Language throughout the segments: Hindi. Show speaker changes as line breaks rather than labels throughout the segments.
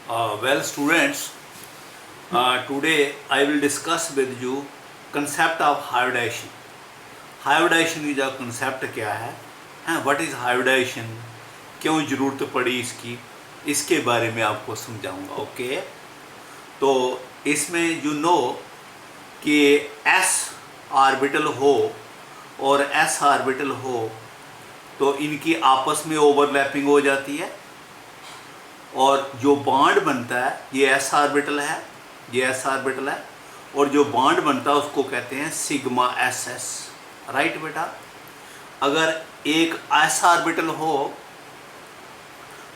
Well, students, today I will discuss with you concept of hybridization. Hybridization का concept क्या है, what is hybridization, क्यों ज़रूरत पड़ी इसकी, इसके बारे में आपको समझाऊंगा. ओके, तो इसमें you know कि s ऑर्बिटल हो और s ऑर्बिटल हो तो इनकी आपस में ओवरलैपिंग हो जाती है और जो बॉन्ड बनता है ये एस ऑर्बिटल है, ये एस ऑर्बिटल है और जो बॉन्ड बनता है उसको कहते हैं सिग्मा एस एस. राइट बेटा, अगर एक एस ऑर्बिटल हो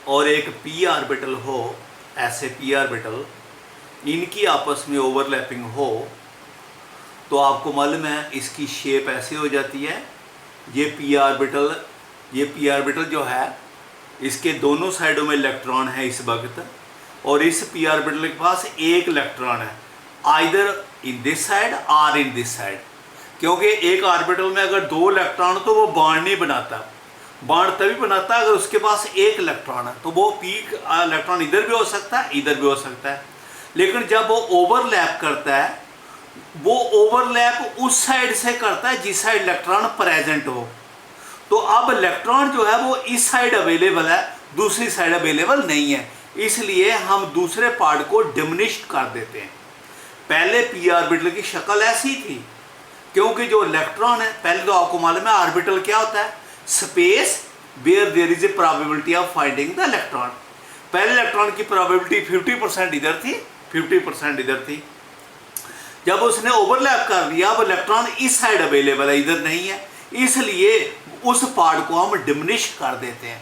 और एक पी ऑर्बिटल हो, ऐसे पी ऑर्बिटल इनकी आपस में ओवरलैपिंग हो तो आपको मालूम है इसकी शेप ऐसे हो जाती है. ये पी ऑर्बिटल जो है इसके दोनों साइडों में इलेक्ट्रॉन है इस वक्त और इस पी ऑर्बिटल के पास एक इलेक्ट्रॉन है, आइदर इन दिस साइड और इन दिस साइड. क्योंकि एक ऑर्बिटल में अगर दो इलेक्ट्रॉन तो वो बॉन्ड नहीं बनाता, बॉन्ड तभी बनाता है अगर उसके पास एक इलेक्ट्रॉन है. तो वो पी इलेक्ट्रॉन इधर भी हो सकता है, इधर भी हो सकता है. लेकिन जब वो ओवरलैप करता है वो ओवरलैप उस साइड से करता है जिस साइड इलेक्ट्रॉन प्रेजेंट हो. तो अब इलेक्ट्रॉन जो है वो इस साइड अवेलेबल है, दूसरी साइड अवेलेबल नहीं है, इसलिए हम दूसरे पार्ट को डिमिनिश कर देते हैं. पहले पी ऑर्बिटल की शक्ल ऐसी थी क्योंकि जो इलेक्ट्रॉन है, पहले तो आपको मालूम है ऑर्बिटल क्या होता है, space where there is a probability of finding the electron. पहले इलेक्ट्रॉन की प्रोबेबिलिटी 50% इधर थी, 50% इधर थी. जब उसने ओवरलैप कर दिया अब इलेक्ट्रॉन इस साइड अवेलेबल है, इधर नहीं है, इसलिए उस पार्ट को हम डिमिनिश कर देते हैं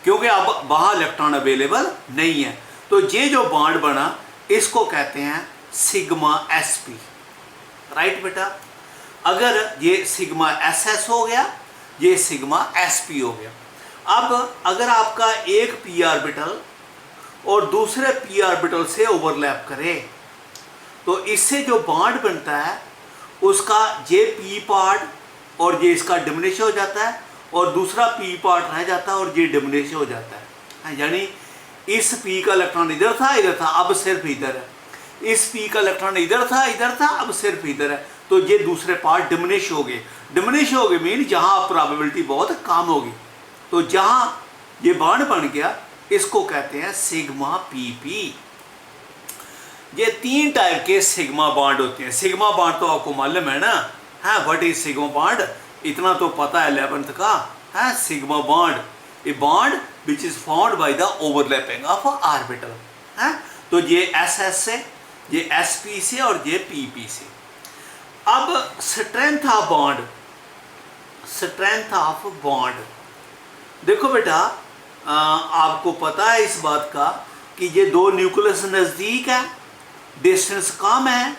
क्योंकि अब वहां इलेक्ट्रॉन अवेलेबल नहीं है. तो ये जो बॉन्ड बना इसको कहते हैं सिग्मा एस पी. राइट बेटा, अगर ये सिग्मा एस एस हो गया, ये सिग्मा एस पी हो गया. अब अगर आपका एक पी ऑर्बिटल और दूसरे पी ऑर्बिटल से ओवरलैप करे तो इससे जो बॉन्ड बनता है उसका ये पी पार्ट और ये इसका डिमिनिश हो जाता है और दूसरा पी पार्ट रह जाता है और ये डिमिनिश हो जाता है. यानी इस पी का इलेक्ट्रॉन इधर था, इधर था, अब सिर्फ इधर है. इस पी का इलेक्ट्रॉन इधर था, इधर था, अब सिर्फ इधर है. तो ये दूसरे पार्ट डिमिनिश हो गए. डिमिनिश हो गए मीन जहाँ प्रोबेबिलिटी बहुत कम होगी. तो जहाँ ये बॉन्ड बन गया इसको कहते हैं सिग्मा पी पी. ये तीन टाइप के सिग्मा बॉन्ड होते हैं. सिग्मा बॉन्ड तो आपको मालूम है ना, व्हाट इज सिग्मा बॉन्ड, इतना तो पता है 11th का. Sigma bond a bond which is found by the overlapping of orbital. तो ये एस एस से, ये एस पी से और ये पी पी से. अब strength of bond, strength of bond देखो बेटा, आपको पता है इस बात का कि ये दो न्यूक्लियस नज़दीक है, डिस्टेंस कम है,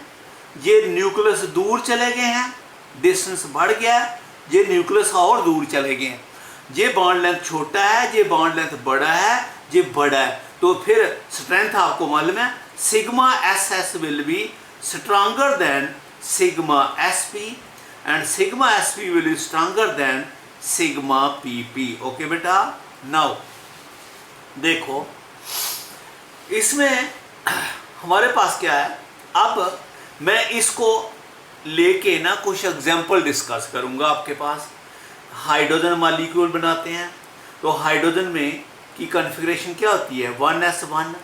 ये न्यूक्लियस दूर चले गए हैं, डिस्टेंस बढ़ गया है, ये न्यूक्लियस और दूर चले गए हैं. ये बॉन्ड लेंथ छोटा है, ये बॉन्ड लेंथ बड़ा है, ये बड़ा है. तो फिर स्ट्रेंथ आपको मालूम है sigma S S will be stronger then sigma S P and sigma S P will be stronger then sigma P P. Okay बेटा, नाउ देखो इसमें हमारे पास क्या है. अब मैं इसको लेके ना कुछ एग्जाम्पल डिस्कस करूंगा. आपके पास हाइड्रोजन मॉलिक्यूल बनाते हैं तो हाइड्रोजन में की कॉन्फ़िगरेशन क्या होती है, 1s1.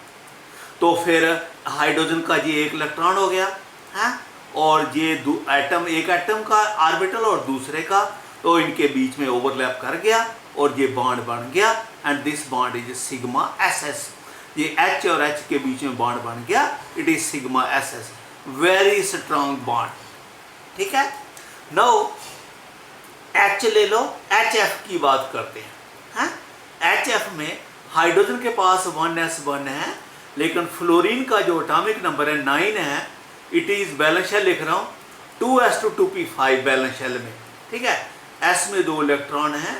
तो फिर हाइड्रोजन का ये एक इलेक्ट्रॉन हो गया है और ये एटम, एक एटम का ऑर्बिटल और दूसरे का, तो इनके बीच में ओवरलैप कर गया और ये बॉन्ड बन गया and this bond is sigma S S. ये H और H के बीच में बॉन्ड बन गया, it is sigma S S, very strong bond. ठीक है, नाउ H ले लो, HF की बात करते हैं. HF में हाइड्रोजन के पास 1s1 है लेकिन फ्लोरीन का जो एटॉमिक नंबर है 9 है. इट इज बैलेंस शेल लिख रहा हूँ 2s2p5 बैलेंस शेल में. ठीक है, S में 2 इलेक्ट्रॉन हैं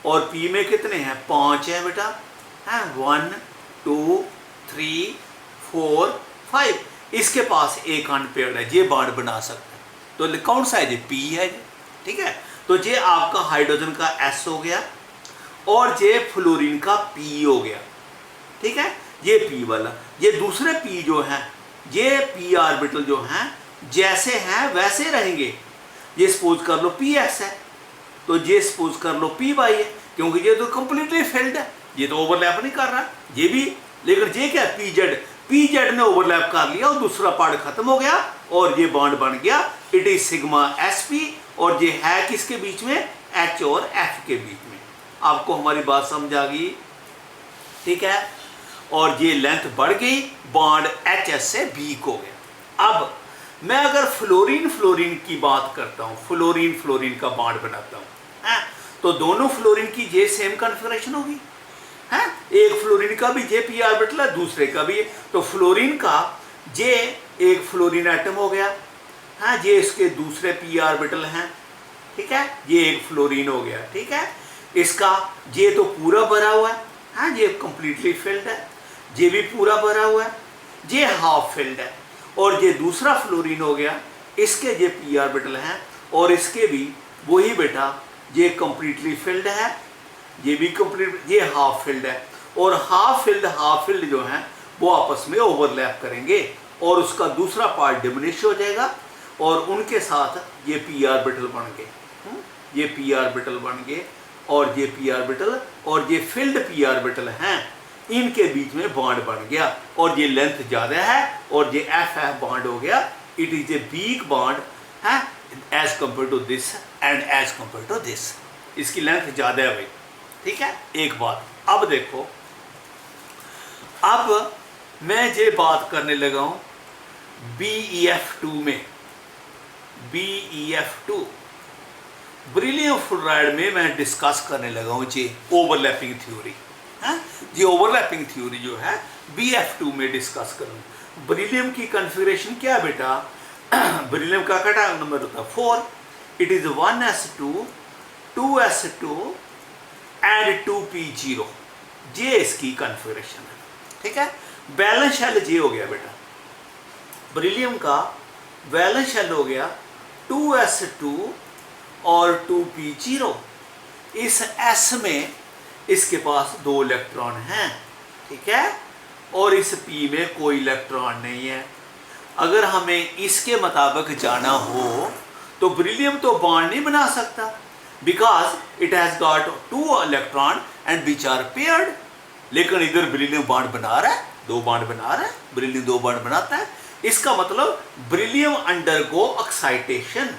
और P में कितने हैं, 5 है बेटा. 1 2 3 4 5. इसके पास एक अनपेयर्ड है, ये बॉन्ड बना सकता है. तो कौन सा है, ये P है. ठीक है, तो ये आपका हाइड्रोजन का S हो गया और ये फ्लोरीन का P हो गया. ठीक है, ये पी वाला, ये दूसरे पी जो हैं, ये पी ऑर्बिटल जो हैं जैसे हैं वैसे रहेंगे। ये सपोज कर लो पी एक्स है, तो ये सपोज कर लो पी वाई है, क्योंकि ये तो कंप्लीटली फिल्ड है, ये तो ओवरलैप नहीं कर रहा ये भी। लेकिन ये क्या है, पी जेड ने ओवरलैप कर लिया और दूसरा पार्ट खत्म हो गया और ये बॉन्ड बन गया, it is sigma S P. और ये है किसके बीच में, एच और एफ के बीच में। आपको हमारी बात समझ आ गई, ठीक है। और ये लेंथ बढ़ गई, बॉन्ड एच एस से वीक हो गया। अब मैं अगर फ्लोरीन की बात करता हूं, फ्लोरीन का बॉन्ड बनाता हूं, तो दोनों फ्लोरीन की ये सेम कॉन्फ़िगरेशन होगी, है। एक फ्लोरीन का भी जे पी ऑर्बिटल है, दूसरे का भी है, तो फ्लोरीन का जे एक फ्लोरीन एटम हो गया, हाँ, ये इसके दूसरे पी ऑर्बिटल हैं, ठीक है, ये एक फ्लोरीन हो गया, ठीक है। इसका ये तो पूरा भरा हुआ है, हाँ, ये कंप्लीटली फिल्ड है, ये भी पूरा भरा हुआ है, ये हाफ फिल्ड है। और ये दूसरा फ्लोरीन हो गया, इसके ये पी ऑर्बिटल हैं और इसके भी वही बेटा, ये कंप्लीटली फिल्ड है, ये भी कंप्लीट, ये हाफ फिल्ड है। और हाफ फिल्ड जो है वो आपस में ओवरलैप करेंगे और उसका दूसरा पार्ट डिमिनिश हो जाएगा और उनके साथ ये पी ऑर्बिटल बन गए, ये पी ऑर्बिटल बन गए और ये पी ऑर्बिटल और ये फिल्ड पी ऑर्बिटल हैं, इनके बीच में बॉन्ड बन गया और ये लेंथ ज़्यादा है और ये एफ एफ बॉन्ड हो गया। It is a weak bond है as compare to this and as compare to this, इसकी लेंथ ज़्यादा है भाई, ठीक है। एक बात अब देखो, अब मैं ये बात करने लगा हूँ BeF2 में, BeF2 बेरिलियम फ्लोराइड में मैं डिस्कस करने लगा हूँ ये ओवरलैपिंग थ्योरी, है। ये ओवरलैपिंग थ्योरी जो है BeF2 में डिस्कस करूँ। बेरिलियम की कॉन्फ़िगरेशन क्या है बेटा, बेरिलियम का कटा नंबर होता है 4, it is 1s2 2s2 and 2p0, ये इसकी कॉन्फ़िगरेशन है, ठीक है। बैलेंस शेल ये हो गया बेटा, बेरिलियम का बैलेंस शेल हो गया 2s2 और 2p0। इस s में इसके पास 2 इलेक्ट्रॉन हैं, ठीक है, और इस p में कोई इलेक्ट्रॉन नहीं है। अगर हमें इसके मुताबिक जाना हो तो बेरिलियम तो बॉन्ड नहीं बना सकता, because it has got 2 electron and which are paired. लेकिन इधर बेरिलियम बॉन्ड बना रहा है, 2 बॉन्ड बना रहा है, बेरिलियम 2 बॉन्ड बनाता है। इसका मतलब बेरिलियम अंडरगो एक्साइटेशन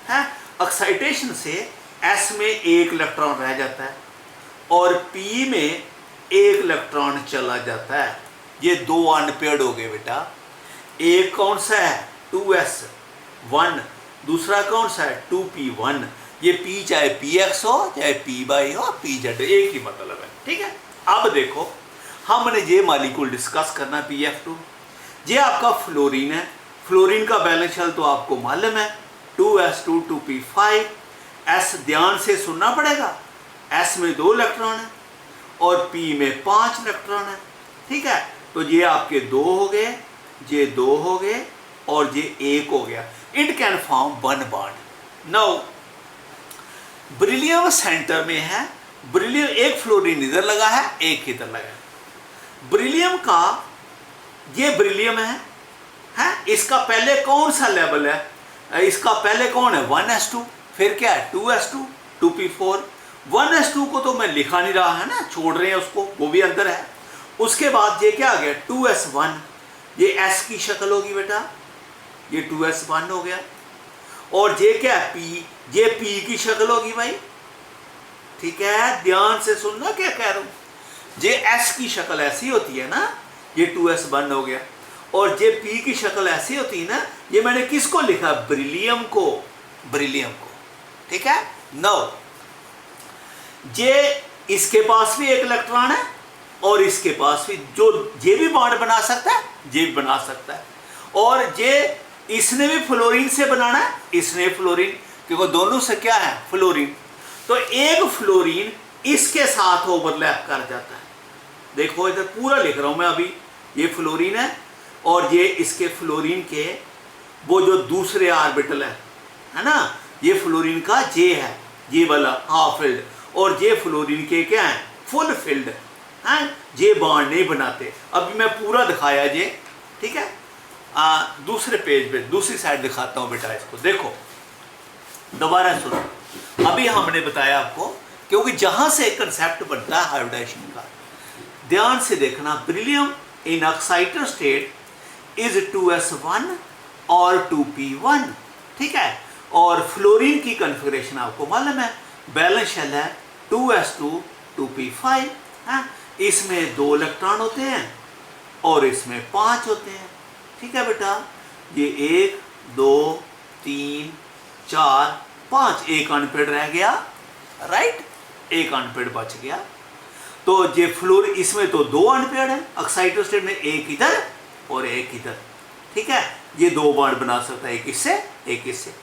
है, एक्साइटेशन से S में 1 इलेक्ट्रॉन रह जाता है और P में 1 इलेक्ट्रॉन चला जाता है। ये 2 अनपेयर्ड हो गए बेटा। एक कौन सा है 2s1, दूसरा कौन सा है 2p1। ये P चाहे px हो चाहे py हो pz, एक ही मतलब है, ठीक है। अब देखो हमने ये मॉलिक्यूल डिस्कस करना BeF2, ये आपका फ्लोरीन है। फ्लोरीन का बैलेंस शेल तो आपको मालूम है 2s2 2p5। S ध्यान से सुनना पड़ेगा, S में 2 इलेक्ट्रॉन है और P में 5 इलेक्ट्रॉन है, ठीक है। तो ये आपके 2 हो गए, ये 2 हो गए और ये 1 हो गया। It can form 1 bond. Now beryllium centre में है, बेरिलियम एक फ्लोरीन इधर लगा है, एक इधर लगा है। बेरिलियम का ये बेरिलियम है, इसका पहले कौन सा लेवल है, इसका पहले कौन है 1s2, फिर क्या है 2s2 2p4। 1s2 को तो मैं लिखा नहीं रहा है ना, छोड़ रहे हैं उसको, वो भी अंदर है। उसके बाद ये क्या आ गया 2s1, ये s की शक्ल होगी बेटा, ये 2s1 हो गया। और ये क्या है p, ये p की शक्ल होगी भाई, ठीक है, ध्यान से सुनना क्या कह रहा हूं। ये s की शक्ल ऐसी होती है ना, ये 2s1 हो गया। और ये p की शक्ल ऐसी होती है ना, ये मैंने किसको लिखा बेरिलियम को, ठीक है। नो ये इसके पास भी 1 इलेक्ट्रॉन है और इसके पास भी, जो ये भी बॉन्ड बना सकता है, ये भी बना सकता है। और ये इसने भी फ्लोरीन से बनाना है, इसने फ्लोरीन, क्योंकि दोनों से क्या है फ्लोरीन। तो एक फ्लोरीन इसके साथ ओवरलैप कर जाता है। देखो इधर पूरा लिख रहा हूं मैं अभी, ये फ्लोरीन है और ये इसके फ्लोरीन के वो जो दूसरे ऑर्बिटल है ना, ये फ्लोरीन का जे है, ये वाला हाफ फिल्ड, और ये फ्लोरीन के क्या है फुल फिल्ड है। ये बॉन्ड नहीं बनाते। अभी मैं पूरा दिखाया ये, ठीक है। दूसरे पेज पे दूसरी साइड दिखाता हूँ बेटा इसको, देखो दोबारा सुनो। अभी हमने बताया आपको, क्योंकि जहां से कंसेप्ट बनता है हाइब्रिडाइजेशन का, ध्यान से देखना। Beryllium in oxidation state is 2s1 और 2p1, ठीक है। और फ्लोरीन की कॉन्फ़िगरेशन आपको मालूम है, बैलेंस शेल है 2s2 2p5, है। इसमें 2 इलेक्ट्रॉन होते हैं और इसमें 5 होते हैं, ठीक है बेटा। ये 1 2 3 4 5, एक अनपेड रह गया, राइट, एक अनपेड बच गया। तो ये फ्लोर इसमें तो 2 अनपेड है ऑक्साइडल स्टेट में, एक इधर और एक इधर, ठीक है। ये 2 बॉन्ड बना सकता है, एक इससे एक इससे।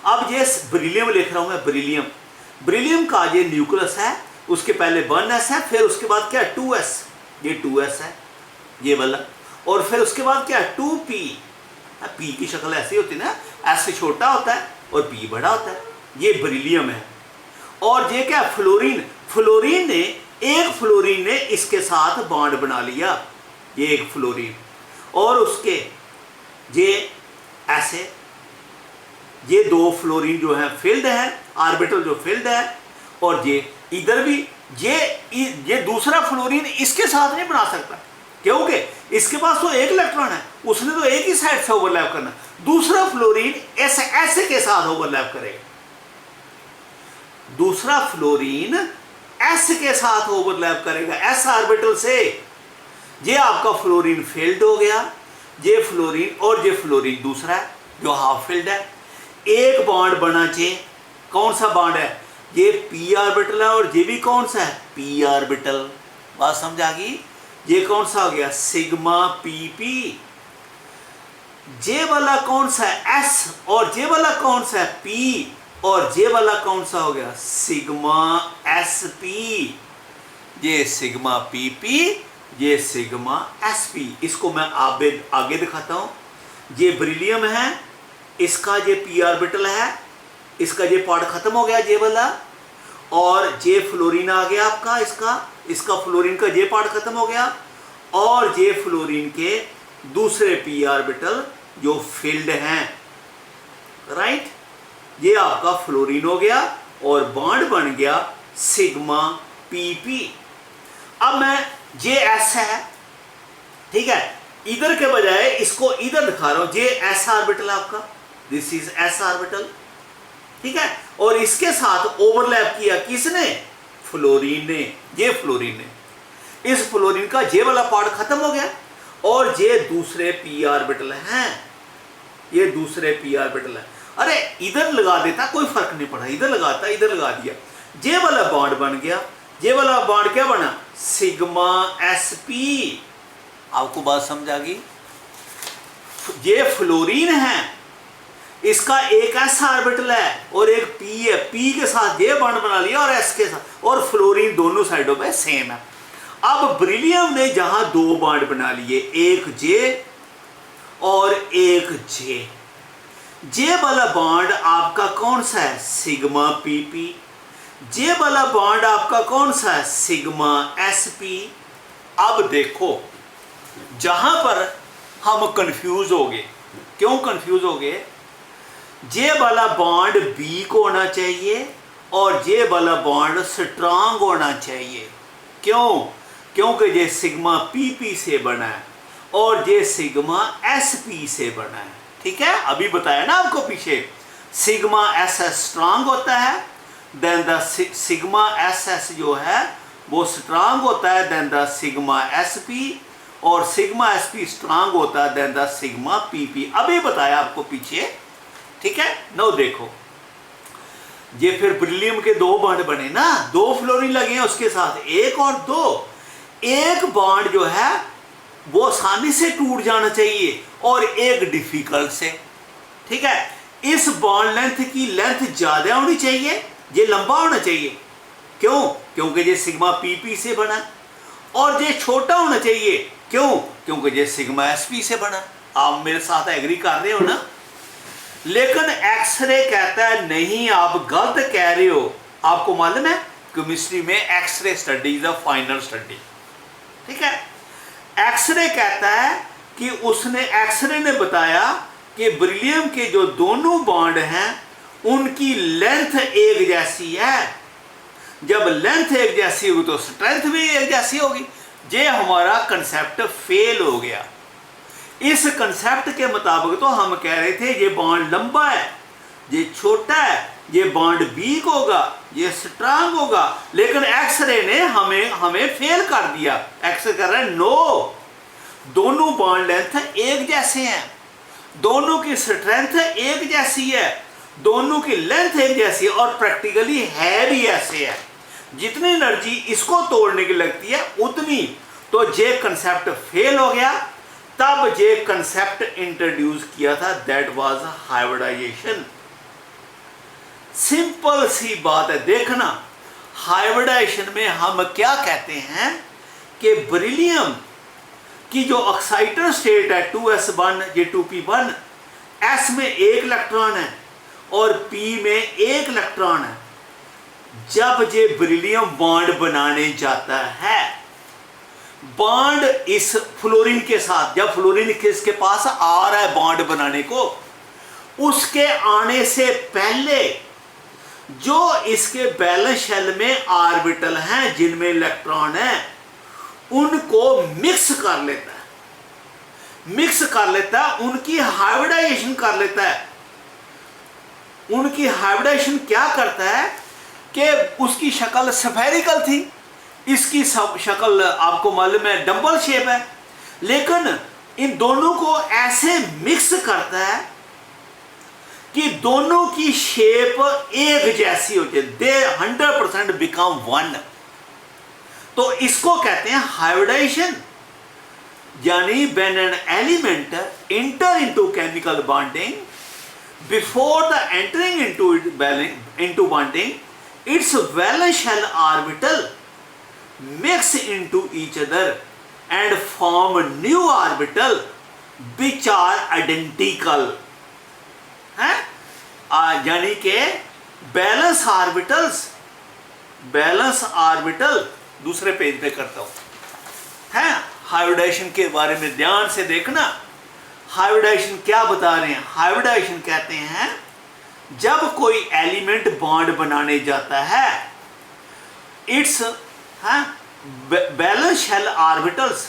अब ये बेरिलियम लिख रहा हूं मैं, बेरिलियम। बेरिलियम का ये न्यूक्लियस है, उसके पहले 1s है, फिर उसके बाद क्या 2s, ये 2s है ये वाला, और फिर उसके बाद क्या 2p। p की शक्ल ऐसी होती है ना, s छोटा होता है और p बड़ा होता है, ये बेरिलियम है। और ये क्या फ्लोरीन, फ्लोरीन ने एक फ्लोरीन ने इसके साथ बॉन्ड बना लिया, ये एक फ्लोरीन, और उसके ये ऐसे ये 2 फ्लोरीन जो है फिल्ड है, ऑर्बिटल जो फिल्ड है, और ये इधर भी ये दूसरा फ्लोरीन इसके साथ नहीं बना सकता, क्योंकि इसके पास तो एक इलेक्ट्रॉन है, उसने तो एक ही साइड से ओवरलैप करना। दूसरा फ्लोरीन ऐसे के साथ ओवरलैप करेगा, दूसरा फ्लोरीन एस के साथ ओवरलैप करेगा, एस ऑर्बिटल से। ये आपका फ्लोरीन फील्ड हो गया, ये फ्लोरीन, और ये फ्लोरीन दूसरा है जो हाफ फील्ड है। एक बॉन्ड बना चाहिए, कौन सा बॉन्ड है, ये p ऑर्बिटल है, और ये भी कौन सा है p ऑर्बिटल। बात समझ आ गई। ये कौन सा हो गया सिग्मा pp। जे वाला कौन सा है s, और जे वाला कौन सा है p, और जे वाला कौन सा हो गया सिग्मा sp। ये सिग्मा pp, ये सिग्मा sp। इसको मैं आगे दिखाता हूं। ये बेरिलियम है, इसका ये p ऑर्बिटल है, इसका ये पार्ट खत्म हो गया ये वाला, और ये फ्लोरीन आ गया आपका, इसका फ्लोरीन का ये पार्ट खत्म हो गया, और ये फ्लोरीन के दूसरे p ऑर्बिटल जो फील्ड हैं, राइट। ये आपका फ्लोरीन हो गया और बॉन्ड बन गया सिग्मा pp। अब मैं ये s है, ठीक है, इधर के बजाय इसको इधर दिखा रहा हूं, ये s ऑर्बिटल आपका, दिस इज s ऑर्बिटल, ठीक है। और इसके साथ ओवरलैप किया किसने, फ्लोरीन ने, ये फ्लोरीन ने। इस फ्लोरीन का ये वाला पार्ट खत्म हो गया, और ये दूसरे p ऑर्बिटल हैं, ये दूसरे p ऑर्बिटल है। अरे इधर लगा देता कोई फर्क नहीं पड़ा, इधर लगाता, इधर लगा दिया, ये वाला बॉन्ड बन गया, ये वाला बॉन्ड क्या बना सिग्मा sp। आपको बात समझ आ गई। ये फ्लोरीन है, इसका एक s ऑर्बिटल है और एक p है, p के साथ ये बॉन्ड बना लिया और s के साथ, और फ्लोरीन दोनों साइडों पे सेम है। अब बेरिलियम ने जहां 2 बॉन्ड बना लिए, एक J और एक J, J वाला बॉन्ड आपका कौन सा है सिग्मा pp, J वाला बॉन्ड आपका कौन सा है सिग्मा sp। अब देखो जहां पर हम कंफ्यूज हो गए, क्यों कंफ्यूज हो गए, J वाला बॉन्ड B को होना चाहिए और J वाला बॉन्ड स्ट्रांग होना चाहिए। क्यों, क्योंकि ये सिग्मा pp से बना है और ये सिग्मा sp से बना है, ठीक है। अभी बताया ना आपको पीछे, सिग्मा ss स्ट्रांग होता है, देन द सिग्मा ss जो है वो स्ट्रांग होता है, देन द सिग्मा sp, और सिग्मा sp स्ट्रांग होता है, देन द सिग्मा pp। अभी बताया आपको पीछे, ठीक है। नो देखो, ये फिर बेरिलियम के 2 बॉन्ड बने ना, 2 फ्लोरीन लगे हैं उसके साथ, 1 और 2। एक बॉन्ड जो है वो आसानी से टूट जाना चाहिए और एक डिफिकल्ट से, ठीक है। इस बॉन्ड लेंथ की लेंथ ज्यादा होनी चाहिए, ये लंबा होना चाहिए, क्यों, क्योंकि ये सिग्मा pp से बना, और ये छोटा होना चाहिए, क्यों, क्योंकि ये सिग्मा sp से बना। आप मेरे साथ एग्री कर रहे हो ना। लेकिन एक्सरे कहता है नहीं, आप गलत कह रहे हो। आपको मालूम है केमिस्ट्री में X-ray study is a final study, ठीक है। एक्सरे कहता है कि उसने एक्सरे ने बताया कि बेरिलियम के जो दोनों बॉन्ड हैं उनकी लेंथ एक जैसी है। जब लेंथ एक जैसी होगी तो स्ट्रेंथ भी एक जैसी होगी। ये हमारा कंसेप्ट फेल हो गया। इस कंसेप्ट के मुताबिक तो हम कह रहे थे ये बॉन्ड लंबा है, ये छोटा है, ये बॉन्ड वीक होगा, ये स्ट्रांग होगा, लेकिन एक्सरे ने हमें फेल कर दिया। एक्सरे कह रहा है नो, दोनों बॉन्ड लेंथ एक जैसे हैं, दोनों की स्ट्रेंथ एक जैसी है, दोनों की लेंथ एक जैसी है और प्रैक्टिकली है भी ऐसे है। जितनी एनर्जी इसको तोड़ने की लगती है उतनी, तो ये कंसेप्ट फेल हो गया। तब ये कंसेप्ट इंट्रोड्यूस किया था, दैट वाज हाइब्रिडाइजेशन। सिंपल सी बात है, देखना हाइब्रिडाइजेशन में हम क्या कहते हैं कि बेरिलियम की जो ऑक्साइडल स्टेट है 2s1 ये 2p1, s में एक इलेक्ट्रॉन है और p में एक इलेक्ट्रॉन है। जब ये बेरिलियम बॉन्ड बनाने जाता है, बॉन्ड इस फ्लोरीन के साथ, जब फ्लोरीन इसके पास आ रहा है बॉन्ड बनाने को, उसके आने से पहले जो इसके बैलेंस शेल में ऑर्बिटल हैं जिनमें इलेक्ट्रॉन है उनको मिक्स कर लेता है, मिक्स कर लेता है, उनकी हाइब्रिडाइजेशन कर लेता है। उनकी हाइब्रिडाइजेशन क्या करता है कि उसकी शक्ल स्फेरिकल थी, इसकी शक्ल आपको मालूम है डंबल शेप है, लेकिन इन दोनों को ऐसे मिक्स करता है कि दोनों की शेप एक जैसी हो जाए, दे 100% बिकम वन। तो इसको कहते हैं हाइब्रिडाइजेशन। यानी when an element enter into chemical bonding, before the entering into bonding, its valence shell orbital mix into each other and form new orbital which are identical है। यानी कि बैलेंस ऑर्बिटल दूसरे पेज पे करता हूं है। हाइब्रिडाइजेशन के बारे में ध्यान से देखना, हाइब्रिडाइजेशन क्या बता रहे हैं। हाइब्रिडाइजेशन कहते हैं जब कोई एलिमेंट बॉन्ड बनाने जाता है, it's valence shell orbitals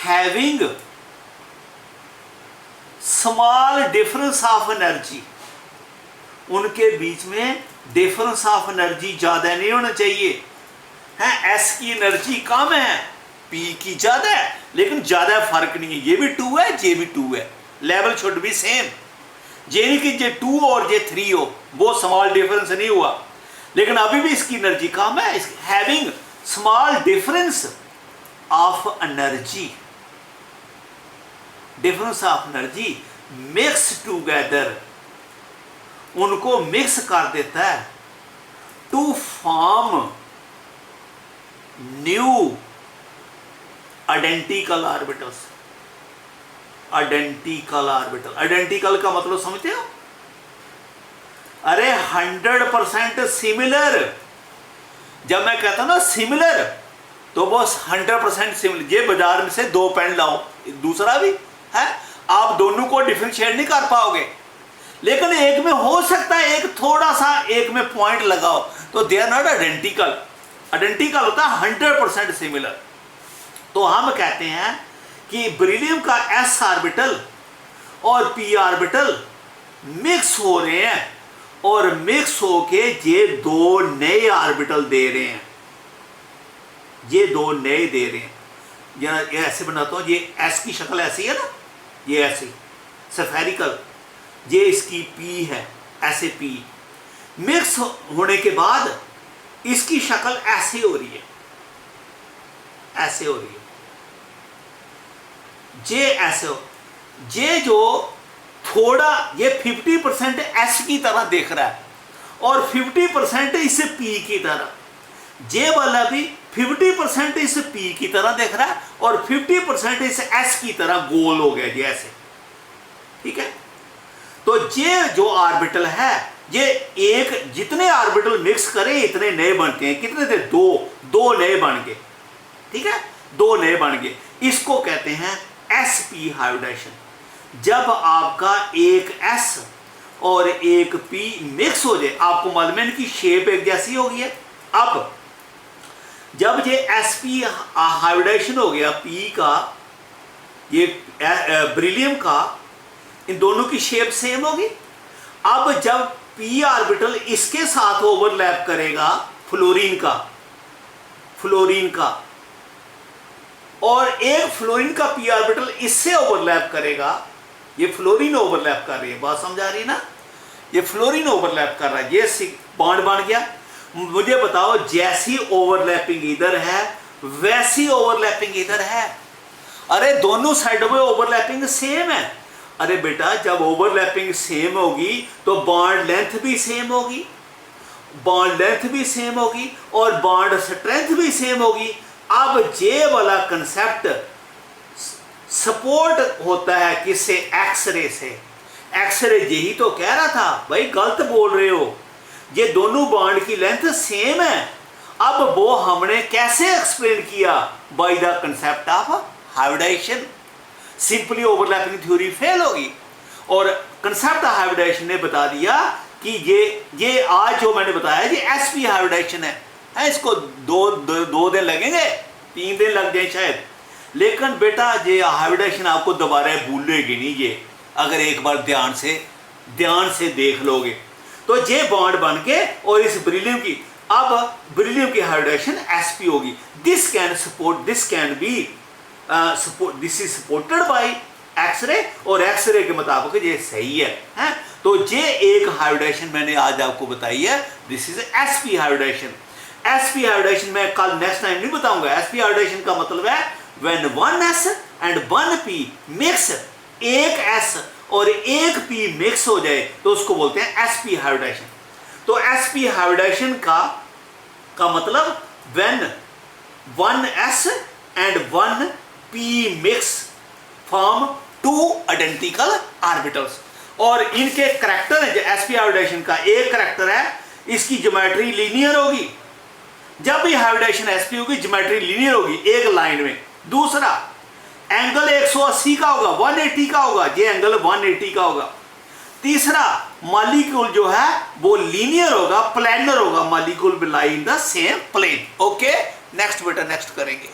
having small difference of energy, उनके बीच में डिफरेंस ऑफ एनर्जी ज्यादा नहीं होना चाहिए है। एस की एनर्जी कम है, P की ज्यादा है, लेकिन ज्यादा फर्क नहीं है, ये भी 2 है, ये भी 2 है, लेवल शुड बी सेम। ये नहीं कि ये 2 और ये 3 हो, वो स्मॉल डिफरेंस नहीं हुआ, लेकिन अभी भी इसकी एनर्जी कम है। Having small difference of energy, difference of energy mix together, उनको मिक्स कर देता है to form new identical orbitals. Identical का मतलब समझते हो? अरे 100% सिमिलर। जब मैं कहता हूं ना सिमिलर, तो वो 100% सिमिलर। ये बाजार में से 2 पेन लाओ, दूसरा भी है, आप दोनों को डिफरेंशिएट नहीं कर पाओगे, लेकिन एक में हो सकता है एक थोड़ा सा, एक में पॉइंट लगाओ, तो they are not identical. Identical होता है 100% सिमिलर। तो हम कहते हैं कि बेरिलियम का s ऑर्बिटल और p ऑर्बिटल मिक्स हो रहे हैं, और मिक्स होके ये 2 नए ऑर्बिटल दे रहे हैं, ये 2 नए दे रहे हैं। ये ऐसे बनाता हूं, ये s की शक्ल ऐसी है ना, ये ऐसी स्फेरिकल, ये इसकी p है, ऐसे p मिक्स होने के बाद इसकी शक्ल ऐसे हो रही है, ऐसे हो रही है, ये ऐसे हो, ये जो थोड़ा ये 50% S की तरह देख रहा है और 50% इसे P की तरह, ये वाला भी 50% इसे P की तरह देख रहा है और 50% इसे S की तरह गोल हो गया, ये ऐसे, ठीक है। तो ये जो ऑर्बिटल है ये एक जितने ऑर्बिटल मिक्स करे इतने नए बनते हैं। कितने थे? दो नए बन गए। ठीक है, दो नए बन गए। इसको कहते हैं sp हाइब्रिडाइजेशन। जब आपका एक s और एक p मिक्स हो जाए, आपको मालूम है इनकी शेप एक जैसी होगी है। अब जब ये sp हाइब्रिडाइजेशन हो गया p का, ये बेरिलियम का, इन दोनों की शेप सेम होगी। अब जब p ऑर्बिटल इसके साथ ओवरलैप करेगा फ्लोरीन का, और एक फ्लोरीन का p ऑर्बिटल इससे ओवरलैप करेगा, ये फ्लोरीन ओवरलैप कर रही है, बात समझ आ रही है ना? ये फ्लोरीन ओवरलैप कर रहा है, ये बॉन्ड बन गया। मुझे बताओ, जैसी ओवरलैपिंग इधर है वैसी ओवरलैपिंग इधर है। अरे दोनों साइडों में ओवरलैपिंग सेम है। अरे बेटा, जब ओवरलैपिंग सेम होगी तो बॉन्ड लेंथ भी सेम होगी, और बॉन्ड स्ट्रेंथ भी सेम होगी। अब जे वाला कंसेप्ट सपोर्ट होता है किससे? एक्सरे से। एक्सरे यही तो कह रहा था, भाई गलत बोल रहे हो, ये दोनों बॉन्ड की लेंथ सेम है। अब वो हमने कैसे एक्सप्लेन किया? By the concept of hybridization. Simply overlapping theory fail होगी, और कंसेप्ट ऑफ हाइब्रिडाइजेशन ने बता दिया कि ये आज जो मैंने बताया ये sp हाइब्रिडाइजेशन है। इसको दो दिन लगेंगे, 3 दिन लग जाए शायद, लेकिन बेटा ये हाइब्रिडाइजेशन आपको दोबारा भूलेगी नहीं। ये अगर एक बार ध्यान से देख लोगे तो ये बॉन्ड बन के, और इस बेरिलियम की, अब बेरिलियम की हाइब्रिडाइजेशन sp होगी। This is supported by X-ray, और एक्सरे के मुताबिक ये सही है? तो ये एक हाइब्रिडाइजेशन मैंने आज आपको बताई है, this is sp hybridization. sp hybridization मैं कल नेक्स्ट टाइम नहीं बताऊंगा। sp हाइब्रिडाइजेशन का मतलब है when 1s and 1p mix, एक s और एक p मिक्स हो जाए तो उसको बोलते हैं sp हाइब्रिडाइजेशन। तो sp हाइब्रिडाइजेशन का मतलब when 1s and 1p mix form 2 identical orbitals, और इनके करैक्टर है। sp हाइब्रिडाइजेशन का एक करैक्टर है, इसकी ज्योमेट्री लीनियर होगी। जब भी हाइब्रिडाइजेशन sp होगी, ज्योमेट्री लीनियर होगी एक लाइन में। दूसरा, एंगल 180 का होगा, 180 का होगा, ये एंगल 180 का होगा। तीसरा, मॉलिक्यूल जो है वो लीनियर होगा, प्लेनर होगा, molecule lie in the same plane. Okay, next बेटा नेक्स्ट करेंगे।